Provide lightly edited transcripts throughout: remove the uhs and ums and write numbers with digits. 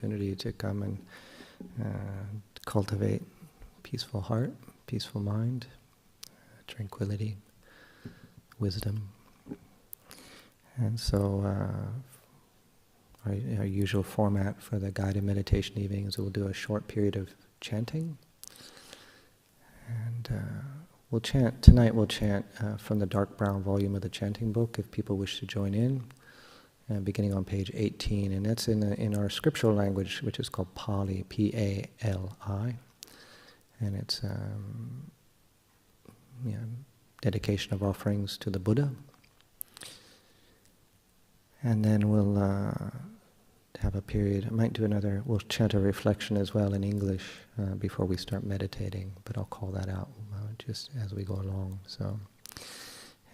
opportunity to come and cultivate peaceful heart, peaceful mind, tranquility, wisdom. And so our usual format for the guided meditation evening is we'll do a short period of chanting. And tonight we'll chant from the dark brown volume of the chanting book if people wish to join in. Beginning on page 18, and that's in our scriptural language, which is called Pali, P-A-L-I, and it's dedication of offerings to the Buddha. And then we'll have a period. We'll chant a reflection as well in English before we start meditating, but I'll call that out just as we go along.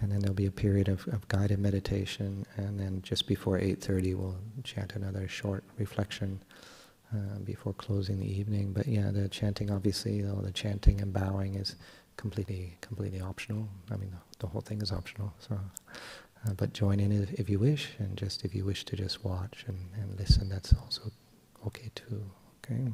And then there'll be a period of guided meditation, and then just before 8:30 we'll chant another short reflection before closing the evening. But the chanting, obviously, the chanting and bowing is completely optional. I mean, the whole thing is optional. So, but join in if you wish, and just if you wish to just watch and listen, that's also okay too. Okay.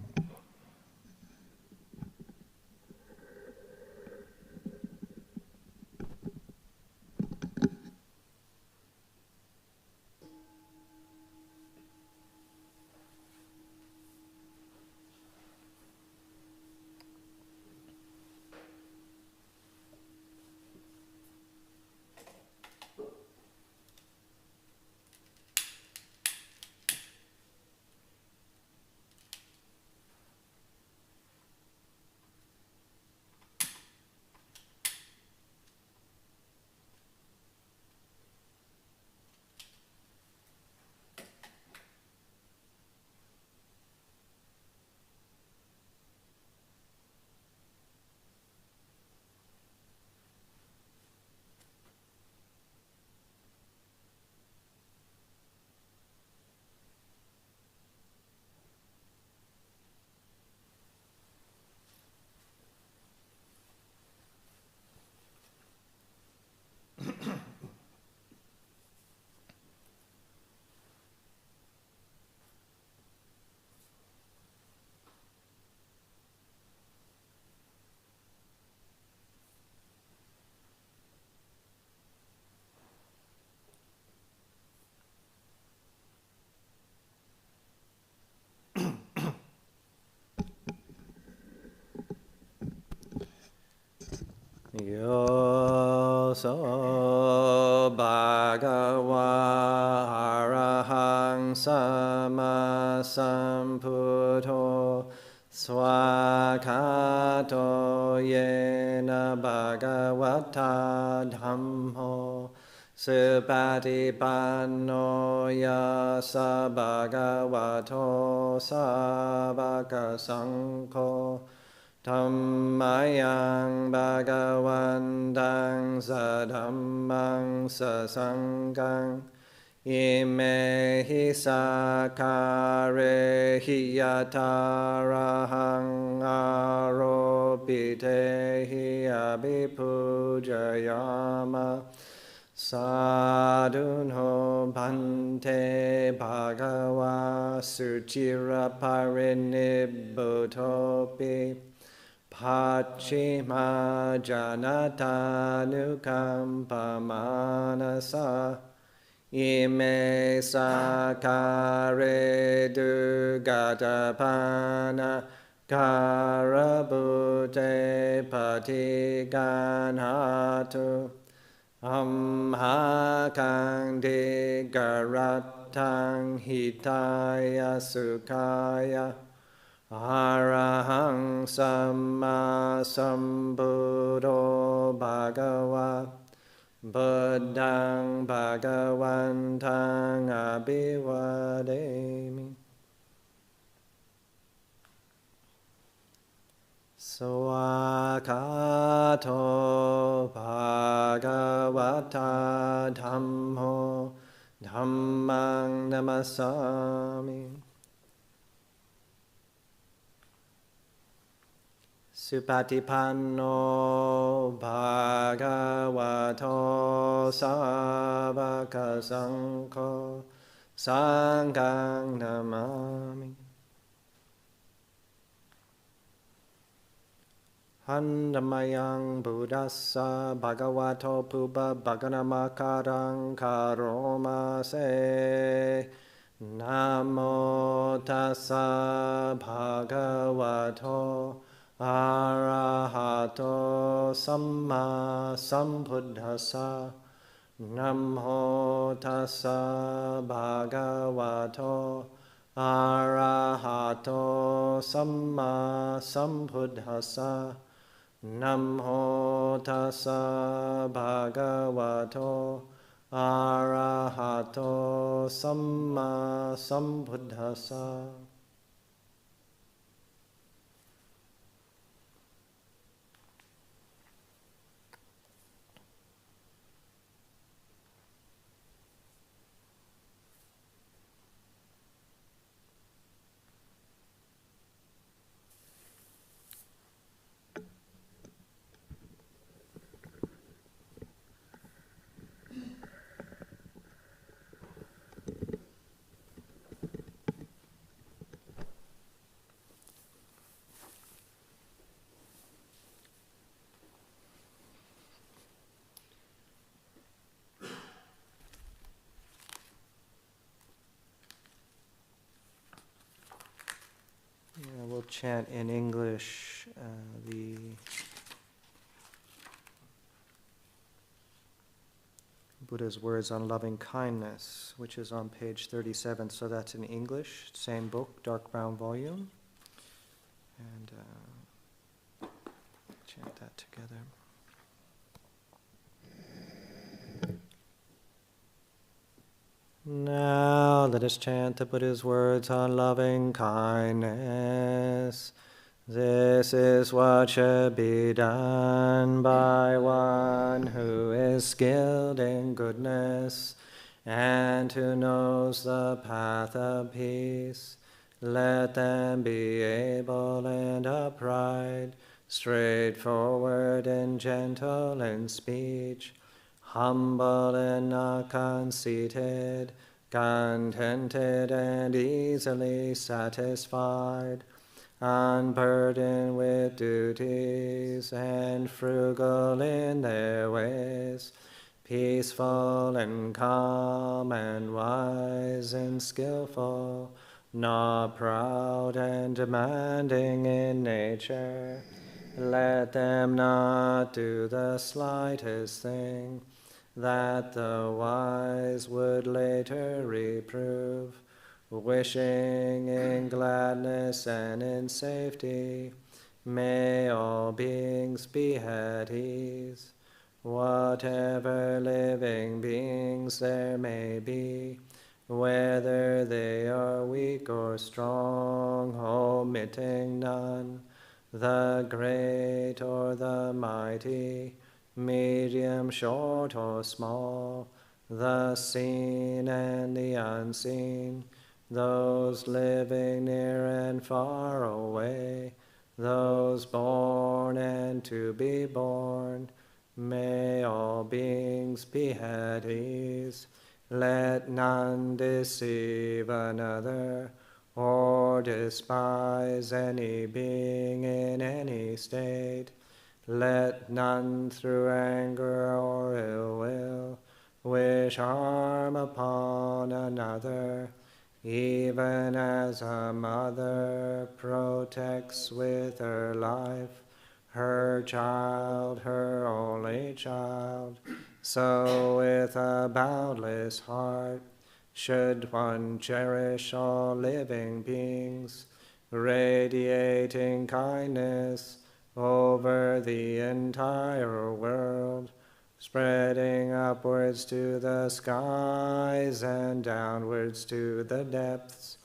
Yo so bhagava arahang sama sambuddho swakato yena bhagavata dhammo supatipanno yasa bhagavato sabaka sankho Dhammayang bhagavantang sadhammang sasangang ime hi sakare hiyatarahang aropite hi abhipujayama sadhunho bhante bhagava suchira parinibbutopi Pachima janata nukampamanasa ime sakare dugatapana karabute patiganhatu amhakang digaratang hitaya sukaya Arahang Samma Sambuddho Bhagava Buddhang Bhagavantang Abhivademi Swakato Bhagavata Dhammo Dhammang Namasami Supatipanno bhagavato sabaka sankho sanghang namami Pandamayang Buddhassa Bhagavato Puba Bhaganamakarang Karoma Se Namo Tassa Bhagavato Arahato Samma Sambuddhassa Namo Tassa Bhagavato Arahato Samma Sambuddhassa Namo Tassa Bhagavato Arahato Samma Sambuddhassa. We'll chant in English the Buddha's words on loving kindness, which is on page 37. So that's in English, same book, dark brown volume. And chant that together. Now let us chant the Buddha's words on loving kindness. This is what should be done by one who is skilled in goodness and who knows the path of peace. Let them be able and upright, straightforward and gentle in speech, humble and not conceited, contented and easily satisfied, unburdened with duties and frugal in their ways, peaceful and calm and wise and skillful, not proud and demanding in nature. Let them not do the slightest thing that the wise would later reprove, wishing in gladness and in safety. May all beings be at ease. Whatever living beings there may be, whether they are weak or strong, omitting none, the great or the mighty, medium, short or small, the seen and the unseen, those living near and far away, those born and to be born, may all beings be at ease. Let none deceive another or despise any being in any state. Let none through anger or ill will wish harm upon another, even as a mother protects with her life her child, her only child. So with a boundless heart should one cherish all living beings, radiating kindness over the entire world, spreading upwards to the skies and downwards to the depths,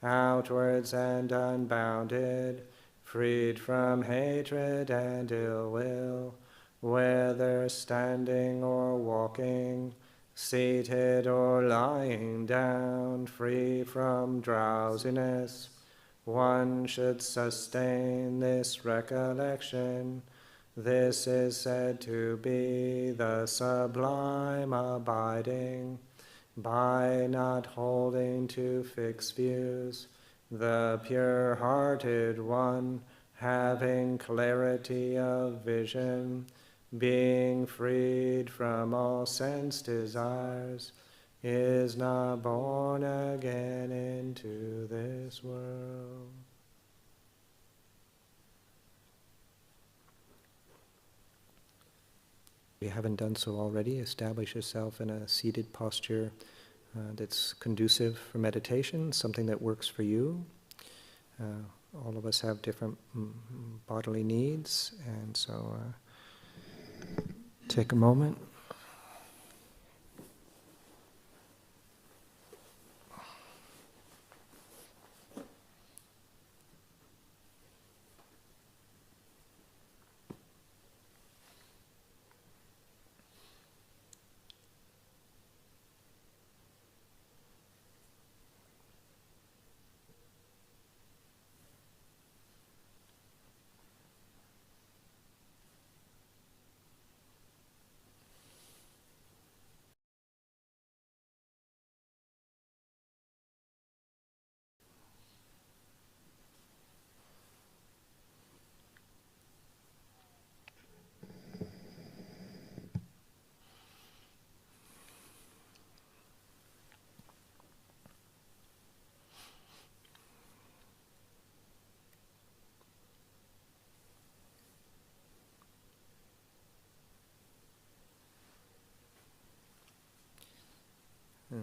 outwards and unbounded, freed from hatred and ill will, whether standing or walking, seated or lying down, free from drowsiness. One should sustain this recollection. This is said to be the sublime abiding, by not holding to fixed views. The pure-hearted one having clarity of vision, being freed from all sense desires, is not born again into this world. If you haven't done so already, establish yourself in a seated posture that's conducive for meditation, something that works for you. All of us have different bodily needs, and so take a moment.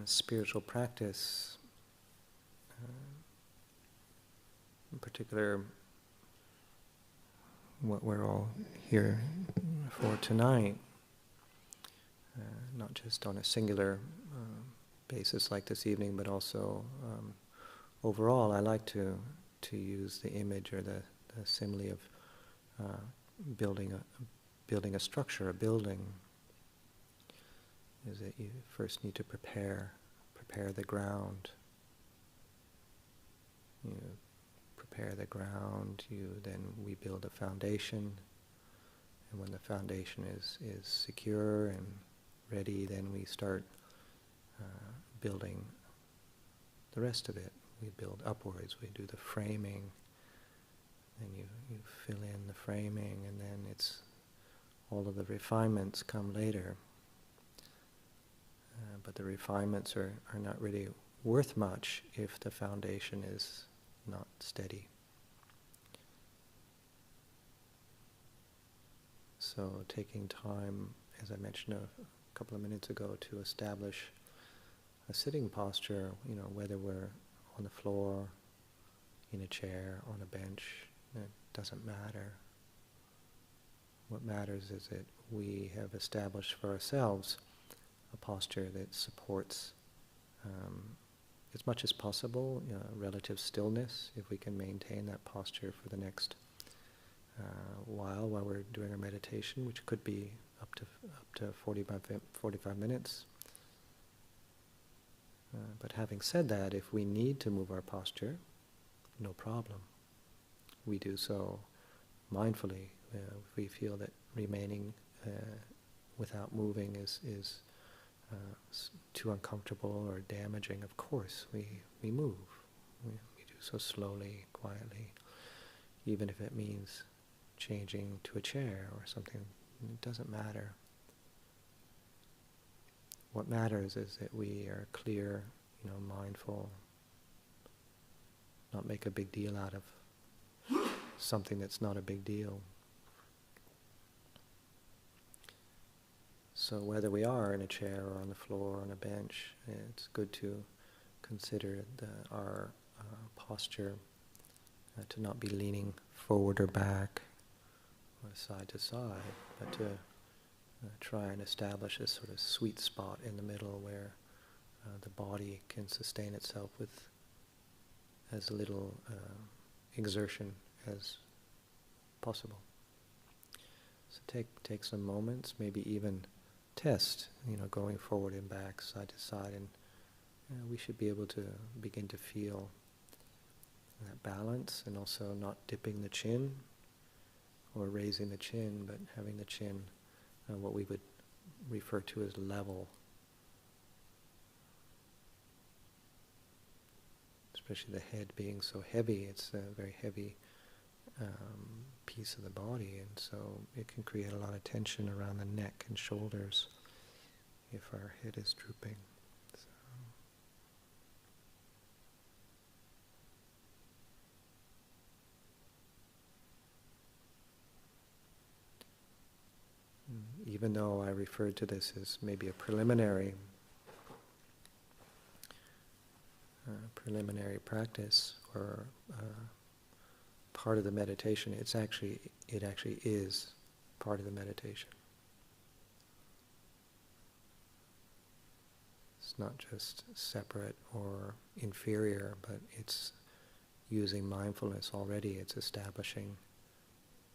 Spiritual practice, in particular, what we're all here for tonight, not just on a singular basis like this evening, but also overall. I like to use the image or the simile of building a structure, a building. Is that you first need to prepare the ground. You prepare the ground, then we build a foundation, and when the foundation is secure and ready, then we start building the rest of it. We build upwards, we do the framing, and you fill in the framing, and then it's all of the refinements come later. But the refinements are not really worth much if the foundation is not steady. So taking time, as I mentioned a couple of minutes ago, to establish a sitting posture, whether we're on the floor, in a chair, on a bench, it doesn't matter. What matters is that we have established for ourselves a posture that supports, as much as possible, relative stillness. If we can maintain that posture for the next while we're doing our meditation, which could be up to 45 minutes. But having said that, if we need to move our posture, no problem. We do so mindfully. If we feel that remaining without moving is too uncomfortable or damaging, of course we move. We do so slowly, quietly, even if it means changing to a chair or something. It doesn't matter. What matters is that we are clear, mindful, not make a big deal out of something that's not a big deal. So whether we are in a chair or on the floor or on a bench, it's good to consider our posture, to not be leaning forward or back or side to side, but to try and establish a sort of sweet spot in the middle where the body can sustain itself with as little exertion as possible. So take some moments, maybe even test, going forward and back, side to side, and we should be able to begin to feel that balance, and also not dipping the chin or raising the chin, but having the chin what we would refer to as level. Especially the head being so heavy, it's a very heavy piece of the body, and so it can create a lot of tension around the neck and shoulders if our head is drooping. So. Even though I referred to this as maybe a preliminary practice or part of the meditation, it actually is part of the meditation. It's not just separate or inferior, but it's using mindfulness already. It's establishing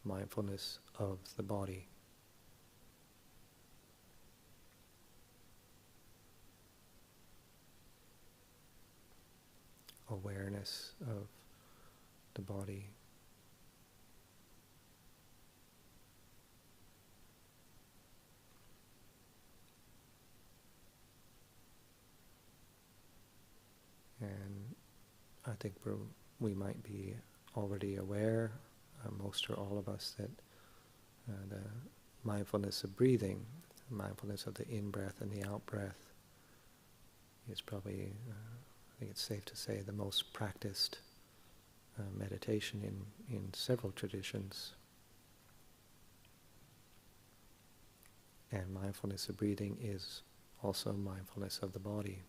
mindfulness of the body. Awareness of the body. And I think we might be already aware, most or all of us, that the mindfulness of breathing, mindfulness of the in-breath and the out-breath is probably, I think it's safe to say, the most practiced meditation in several traditions. And mindfulness of breathing is also mindfulness of the body.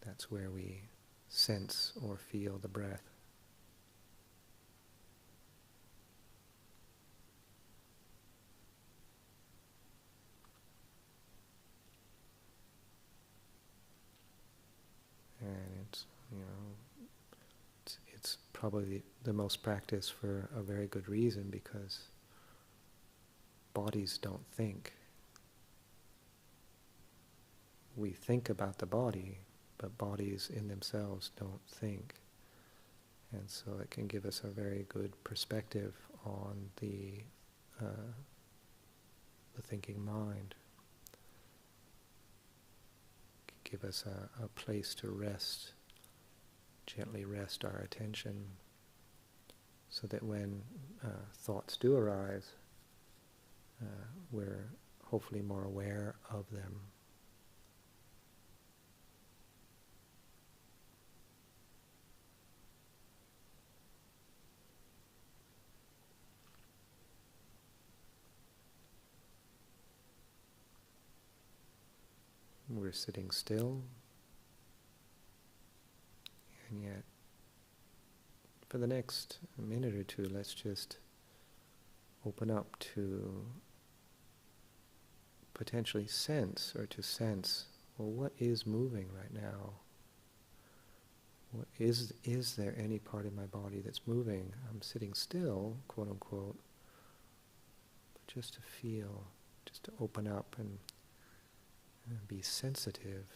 That's where we sense or feel the breath. And it's probably the most practiced for a very good reason, because bodies don't think. We think about the body, but bodies in themselves don't think. And so it can give us a very good perspective on the thinking mind. It can give us a place to rest, gently rest our attention, so that when thoughts do arise, we're hopefully more aware of them. We're sitting still, and yet for the next minute or two, let's just open up to potentially sense, well, what is moving right now? What is there any part of my body that's moving? I'm sitting still, quote unquote, but just to feel, just to open up and be sensitive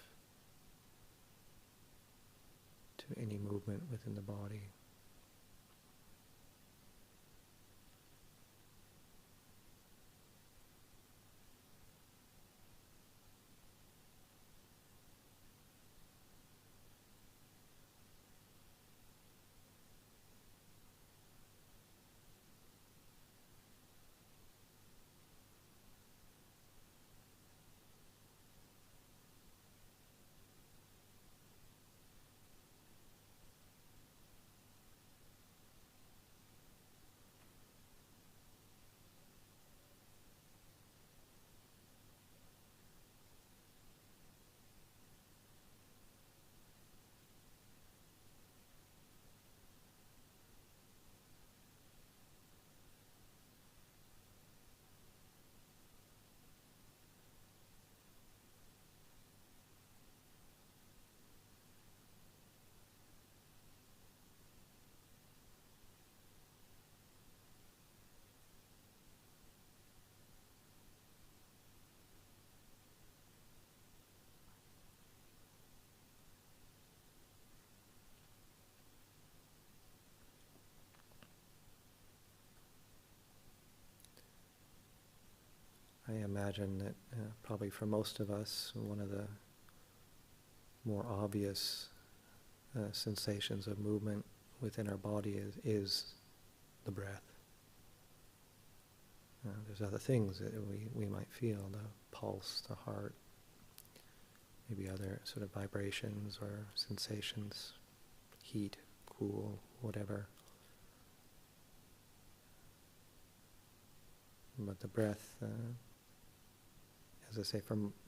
to any movement within the body. I imagine that probably for most of us, one of the more obvious sensations of movement within our body is the breath. There's other things that we might feel, the pulse, the heart, maybe other sort of vibrations or sensations, heat, cool, whatever. But the breath, as I say,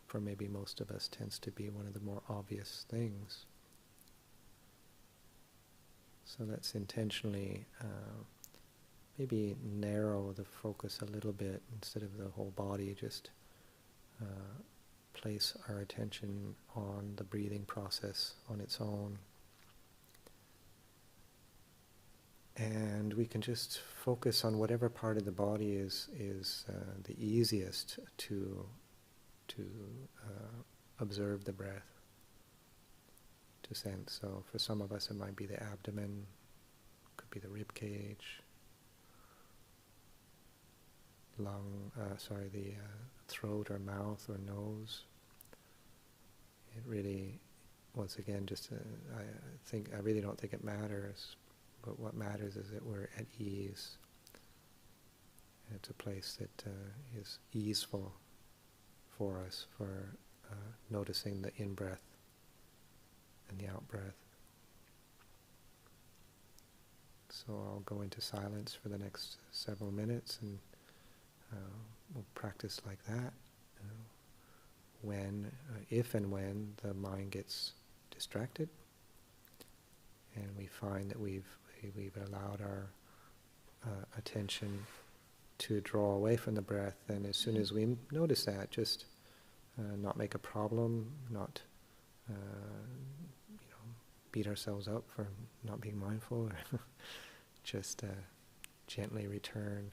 for maybe most of us, tends to be one of the more obvious things. So let's intentionally maybe narrow the focus a little bit instead of the whole body, just place our attention on the breathing process on its own. And we can just focus on whatever part of the body is the easiest to observe the breath, to sense. So for some of us it might be the abdomen, could be the rib cage, the throat or mouth or nose. It really, once again, I really don't think it matters, but what matters is that we're at ease. And it's a place that is easeful for us, for noticing the in-breath and the out-breath. So I'll go into silence for the next several minutes, and we'll practice like that. If and when the mind gets distracted, and we find that we've allowed our attention to draw away from the breath, then as soon as we notice that, just not make a problem, not beat ourselves up for not being mindful, just gently return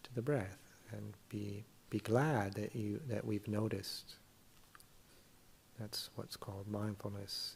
to the breath and be glad that we've noticed. That's what's called mindfulness.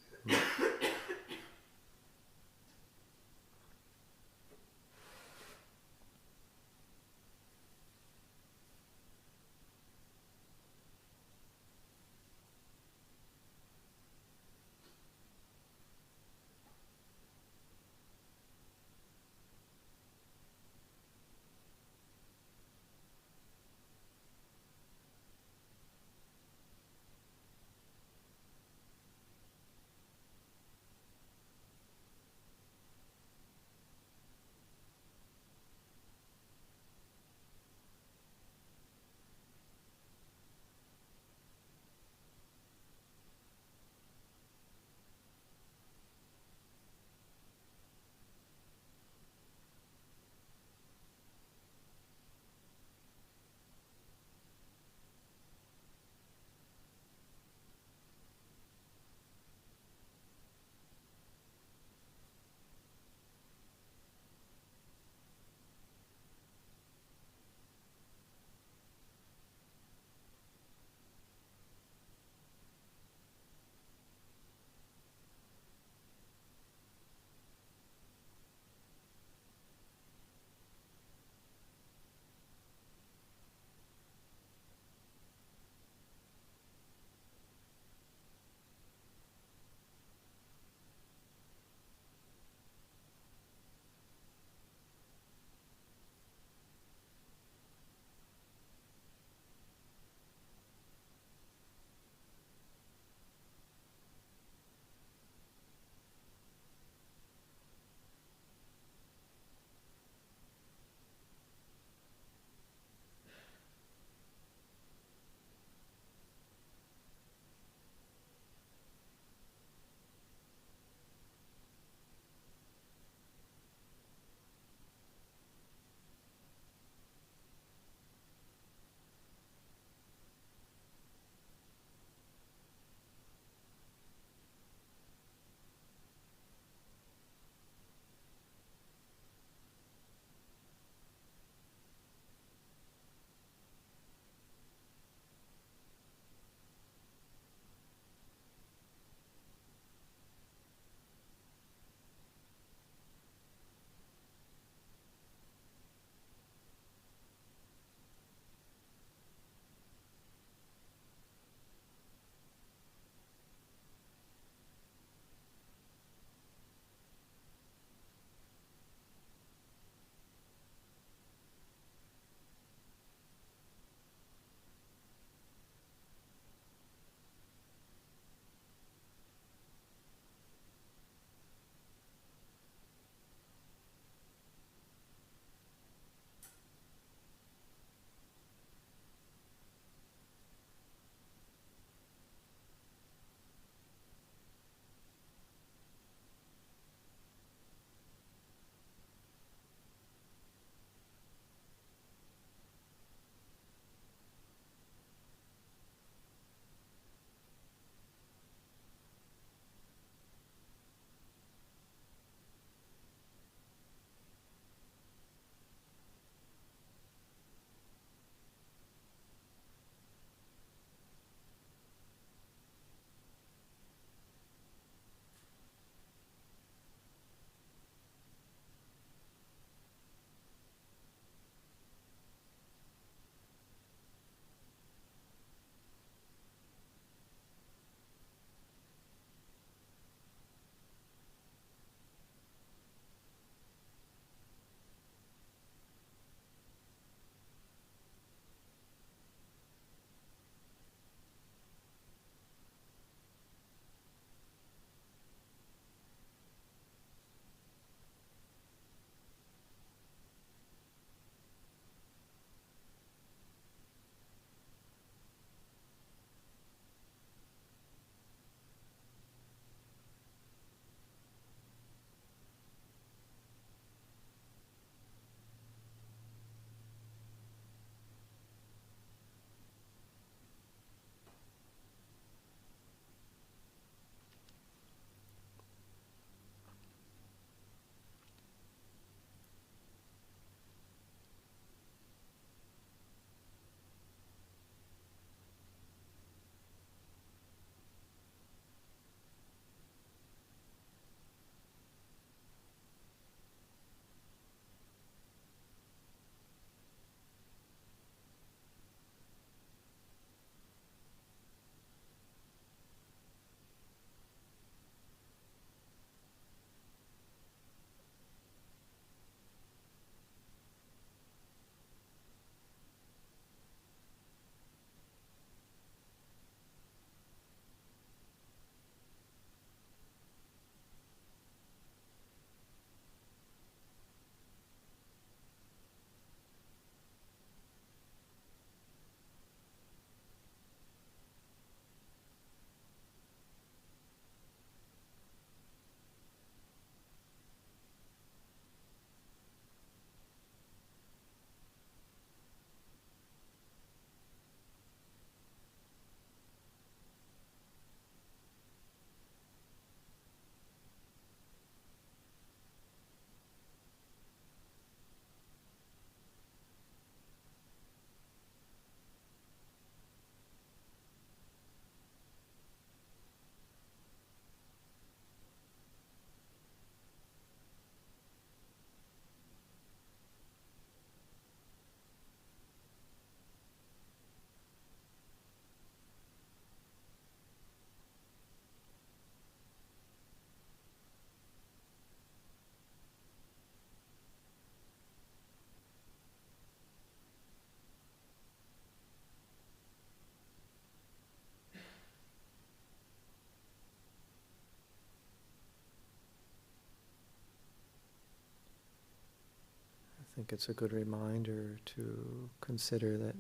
think it's a good reminder to consider that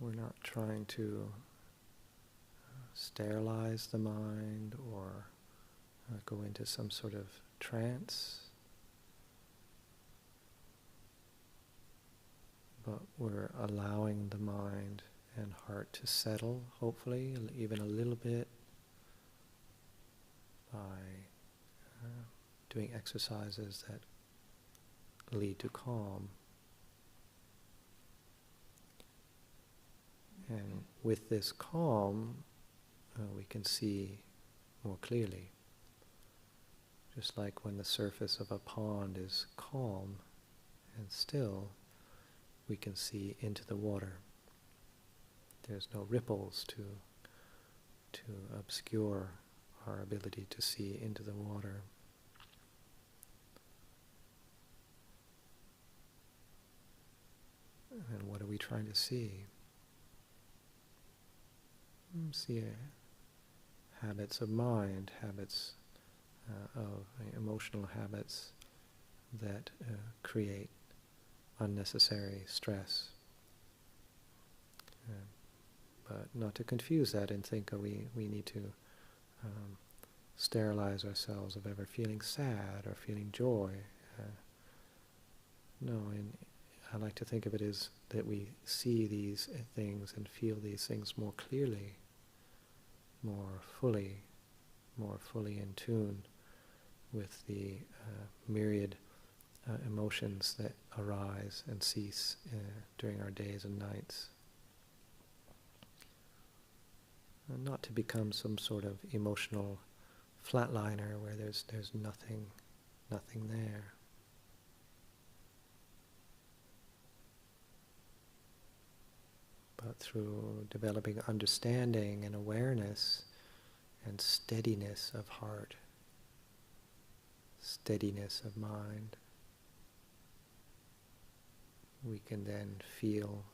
we're not trying to sterilize the mind or go into some sort of trance, but we're allowing the mind and heart to settle, hopefully, even a little bit, by doing exercises that lead to calm. And with this calm, we can see more clearly. Just like when the surface of a pond is calm and still, we can see into the water. There's no ripples to obscure our ability to see into the water. And what are we trying to see? See habits of mind, habits of emotional habits that create unnecessary stress. But not to confuse that and think we need to sterilize ourselves of ever feeling sad or feeling joy. No, and I like to think of it as that we see these things and feel these things more clearly, more fully in tune with the myriad emotions that arise and cease during our days and nights. And not to become some sort of emotional flatliner where there's nothing there. But through developing understanding and awareness and steadiness of heart, steadiness of mind, we can then feel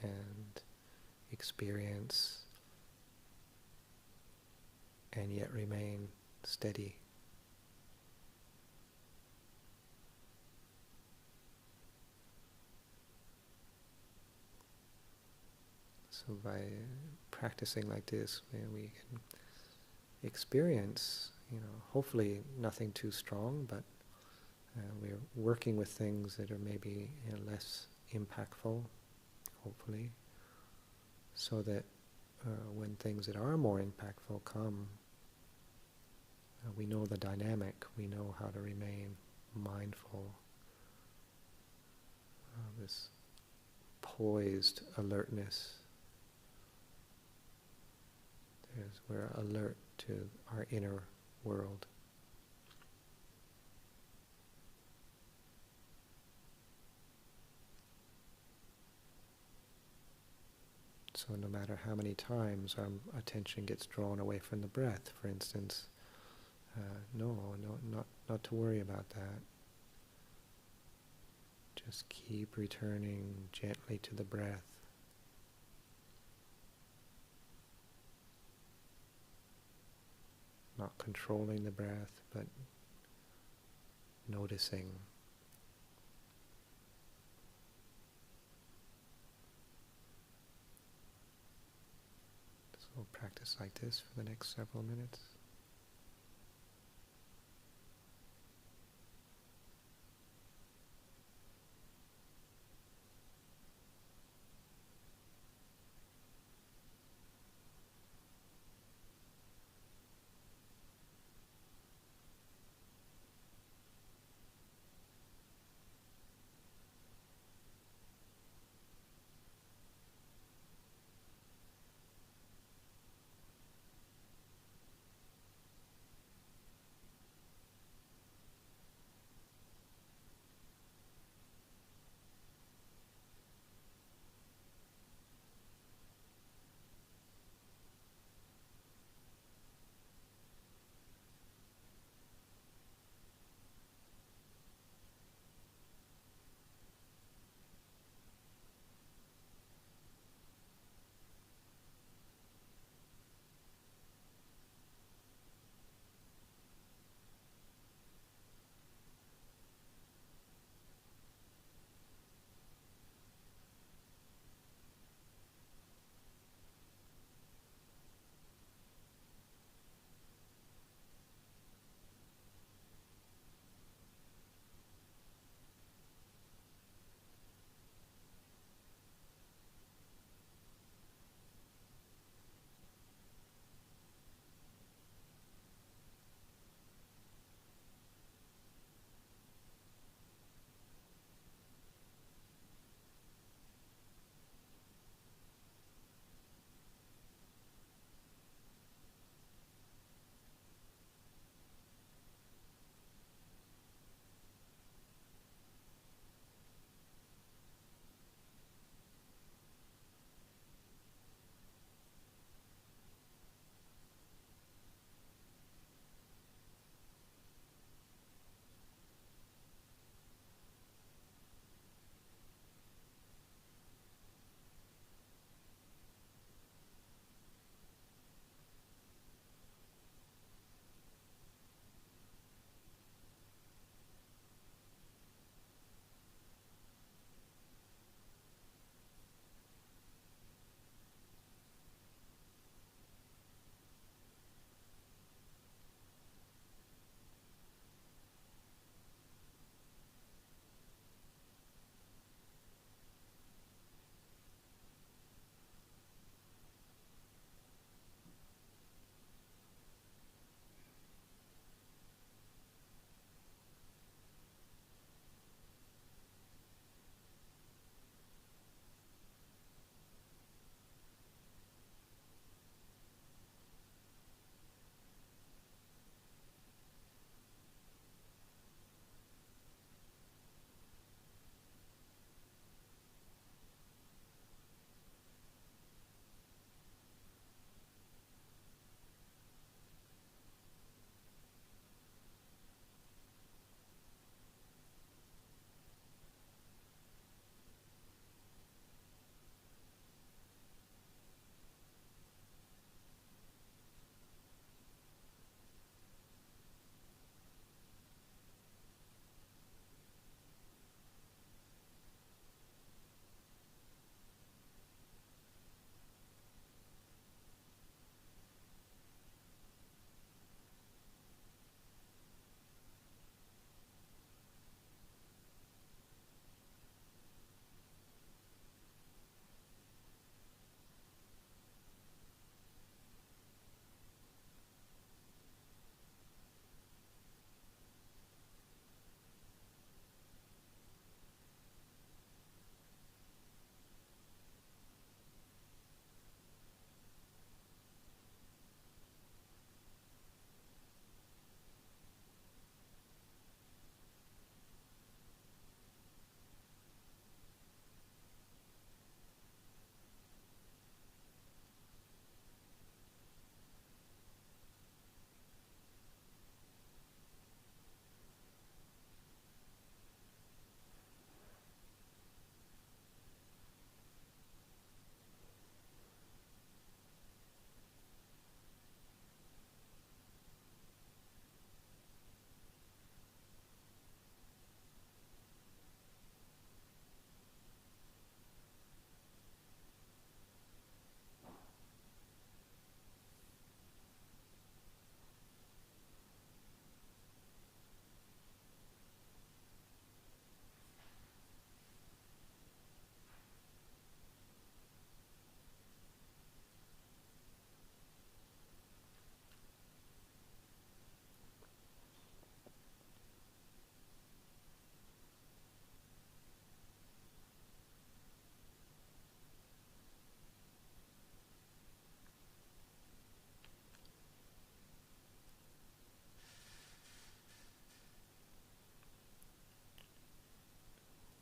and experience and yet remain steady. So by practicing like this, we can experience, hopefully nothing too strong, but we're working with things that are maybe less impactful, hopefully, so that when things that are more impactful come, we know the dynamic, we know how to remain mindful, this poised alertness. We're alert to our inner world. So no matter how many times our attention gets drawn away from the breath, for instance, not to worry about that. Just keep returning gently to the breath. Not controlling the breath, but noticing. So we'll practice like this for the next several minutes.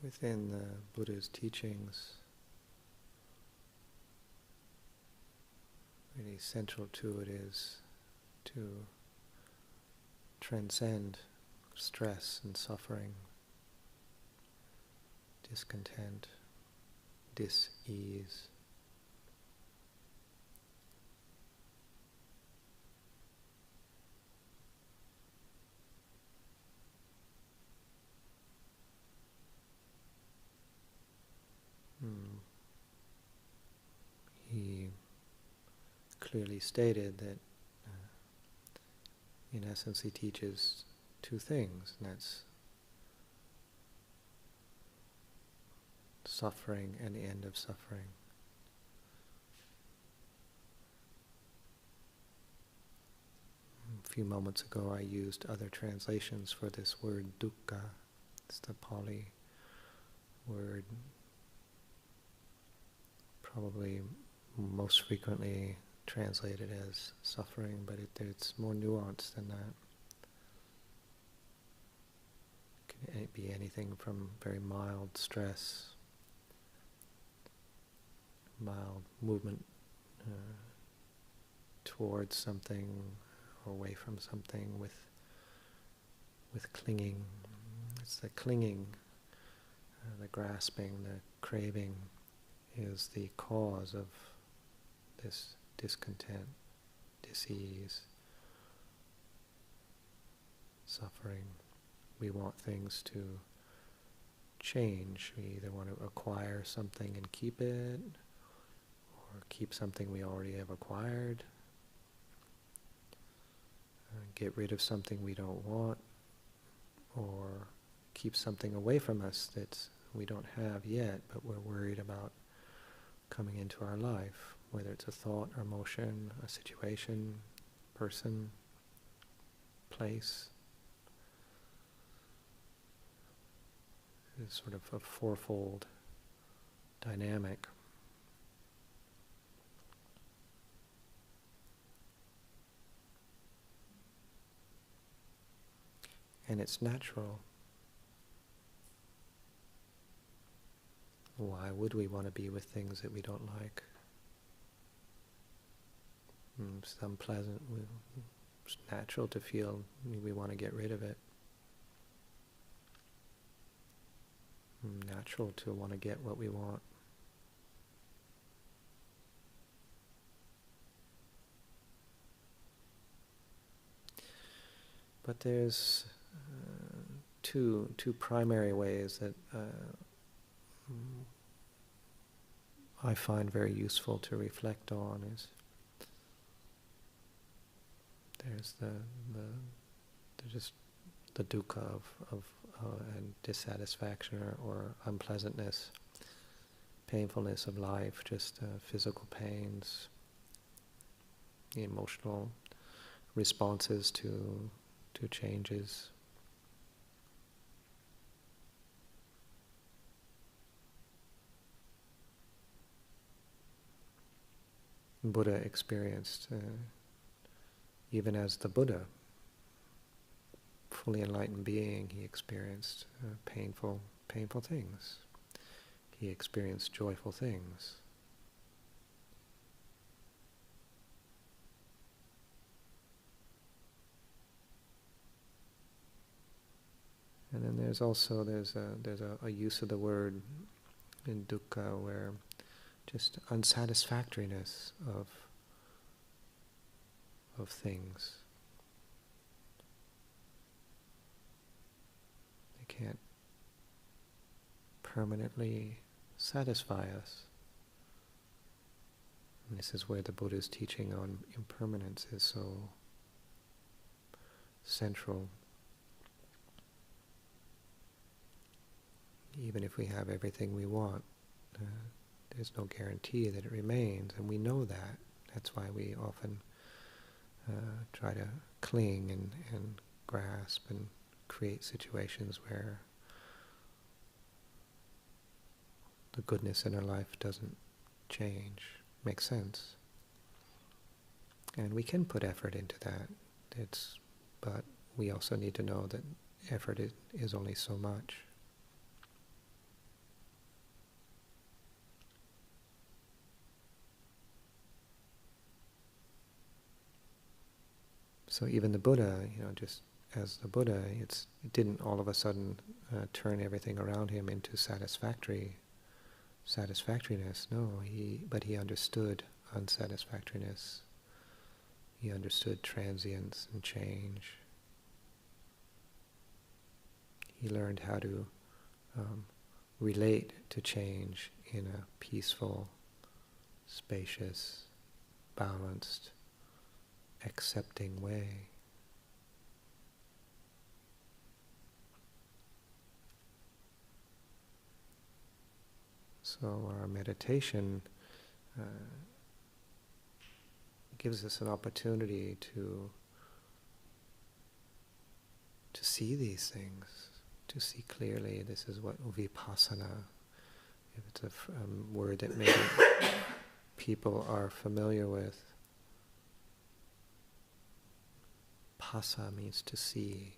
within the Buddha's teachings, really central to it is to transcend stress and suffering, discontent, dis-ease. He clearly stated that, in essence, he teaches two things, and that's suffering and the end of suffering. A few moments ago I used other translations for this word dukkha. It's the Pali word, probably most frequently translated as suffering, but it's more nuanced than that. It can be anything from very mild stress, mild movement towards something or away from something with clinging. It's the clinging, the grasping, the craving is the cause of this discontent, dis-ease, suffering. We want things to change. We either want to acquire something and keep it, or keep something we already have acquired, get rid of something we don't want, or keep something away from us that we don't have yet, but we're worried about coming into our life, whether it's a thought or emotion, a situation, person, place. It's sort of a fourfold dynamic. And it's natural. Why would we want to be with things that we don't like? It's unpleasant. It's natural to feel we want to get rid of it. Natural to want to get what we want. But there's two primary ways that I find very useful to reflect on. There's just the dukkha of and dissatisfaction or unpleasantness, painfulness of life, just physical pains, the emotional responses to changes. Buddha experienced, even as the Buddha, fully enlightened being, he experienced painful things. He experienced joyful things. And then there's a use of the word in dukkha where just unsatisfactoriness of things. They can't permanently satisfy us. And this is where the Buddha's teaching on impermanence is so central. Even if we have everything we want, there's no guarantee that it remains, and we know that. That's why we often try to cling and grasp and create situations where the goodness in our life doesn't change, makes sense. And we can put effort into that. But we also need to know that effort is only so much. So even the Buddha, just as the Buddha, it didn't all of a sudden turn everything around him into satisfactoriness. No, but he understood unsatisfactoriness. He understood transience and change. He learned how to relate to change in a peaceful, spacious, balanced, accepting way. So our meditation gives us an opportunity to see these things, to see clearly. This is what vipassana, if it's a word that maybe people are familiar with. Passa means to see.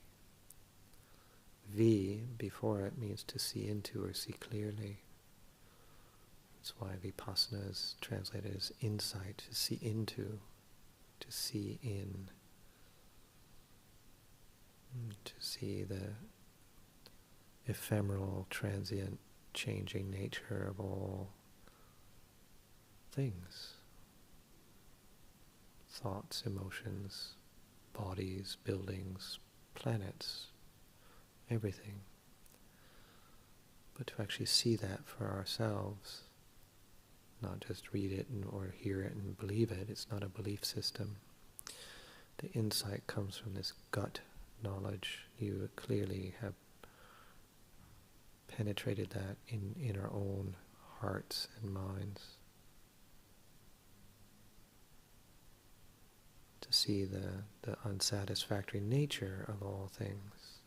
Vi, before it, means to see into or see clearly. That's why vipassana is translated as insight, to see into, to see in, to see the ephemeral, transient, changing nature of all things. Thoughts, emotions, bodies, buildings, planets, everything. But to actually see that for ourselves, not just read it or hear it and believe it. It's not a belief system. The insight comes from this gut knowledge. You clearly have penetrated that in our own hearts and minds. To see the unsatisfactory nature of all things.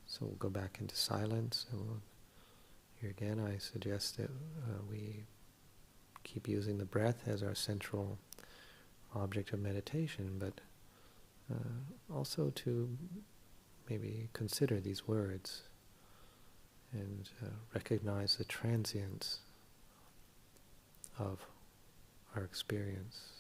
So we'll go back into silence, and here again I suggest that we keep using the breath as our central object of meditation, but also to maybe consider these words and recognize the transience of our experience.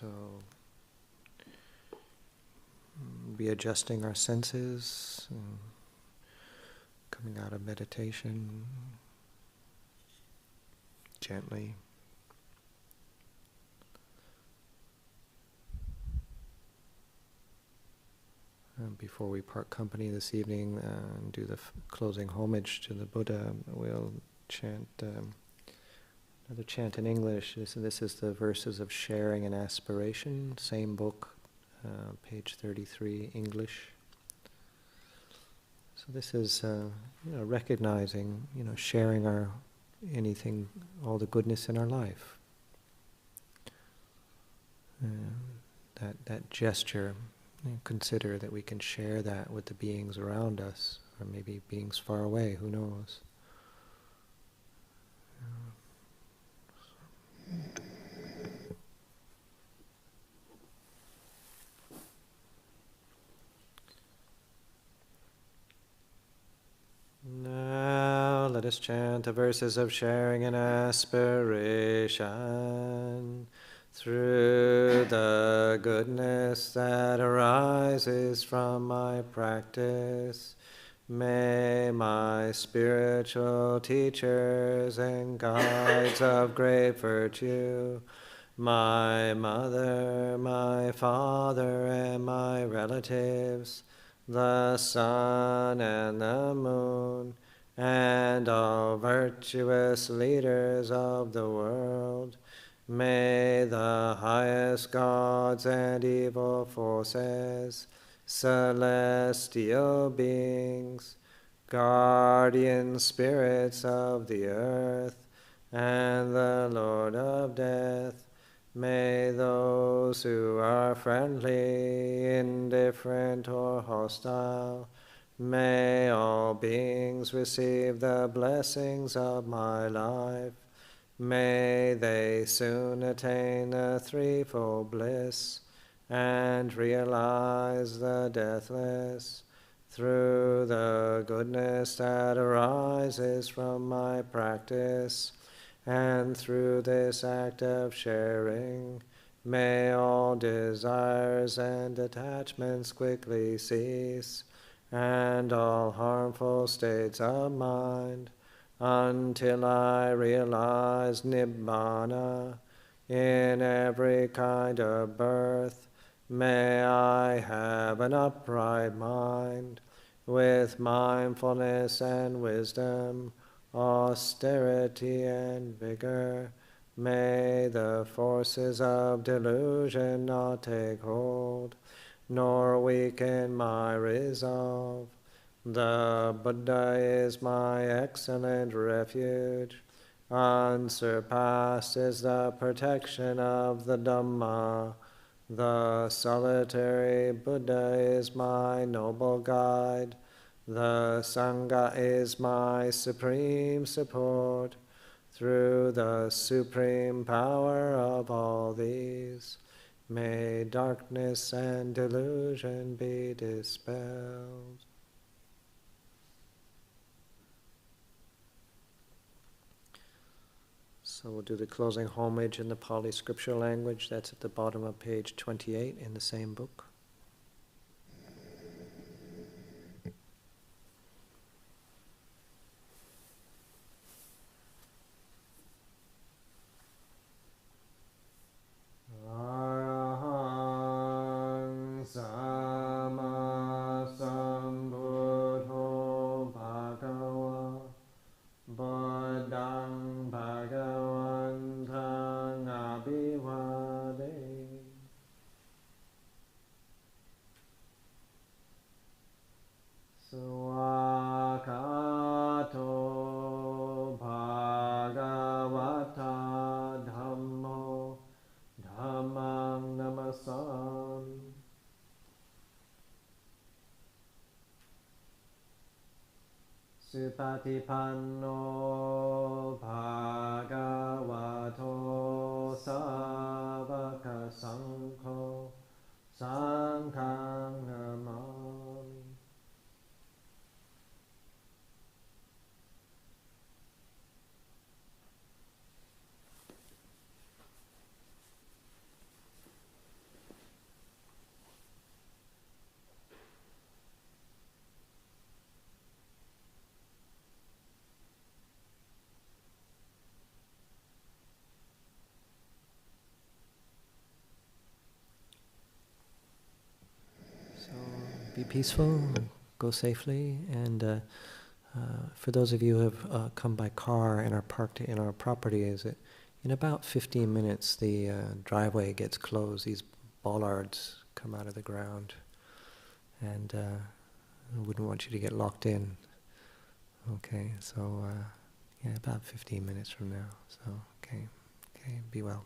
So be adjusting our senses, coming out of meditation gently. Before we part company this evening and do the closing homage to the Buddha, we'll chant another chant in English. This is the verses of sharing and aspiration, same book, page 33, English. So this is recognizing, sharing all the goodness in our life. That gesture. Consider that we can share that with the beings around us, or maybe beings far away, who knows. Now let us chant the verses of sharing and aspiration. Through the goodness that arises from my practice, may my spiritual teachers and guides of great virtue, my mother, my father, and my relatives, the sun and the moon, and all virtuous leaders of the world, may the highest gods and evil forces, celestial beings, guardian spirits of the earth, and the Lord of death, may those who are friendly, indifferent, or hostile, may all beings receive the blessings of my life. May they soon attain the threefold bliss and realize the deathless through the goodness that arises from my practice, and through this act of sharing, may all desires and attachments quickly cease, and all harmful states of mind, until I realize Nibbana in every kind of birth. May I have an upright mind, with mindfulness and wisdom, austerity and vigor. May the forces of delusion not take hold, nor weaken my resolve. The Buddha is my excellent refuge. Unsurpassed is the protection of the Dhamma. The solitary Buddha is my noble guide. The Sangha is my supreme support. Through the supreme power of all these, may darkness and delusion be dispelled. So we'll do the closing homage in the Pali scripture language. That's at the bottom of page 28 in the same book. Arahang Sama Sambuddho Bhagava Buddhang Bhagavantang Abhivade. Swakato Bhagavata Dhammo Dhammang Namasami. Supatipanno Bhagavato Savaka Sangho Sanghang Namami. be peaceful, go safely, and for those of you who have come by car and are parked in our property, is that in about 15 minutes the driveway gets closed. These bollards come out of the ground, and I wouldn't want you to get locked in. Okay, so yeah, about 15 minutes from now. So okay, be well.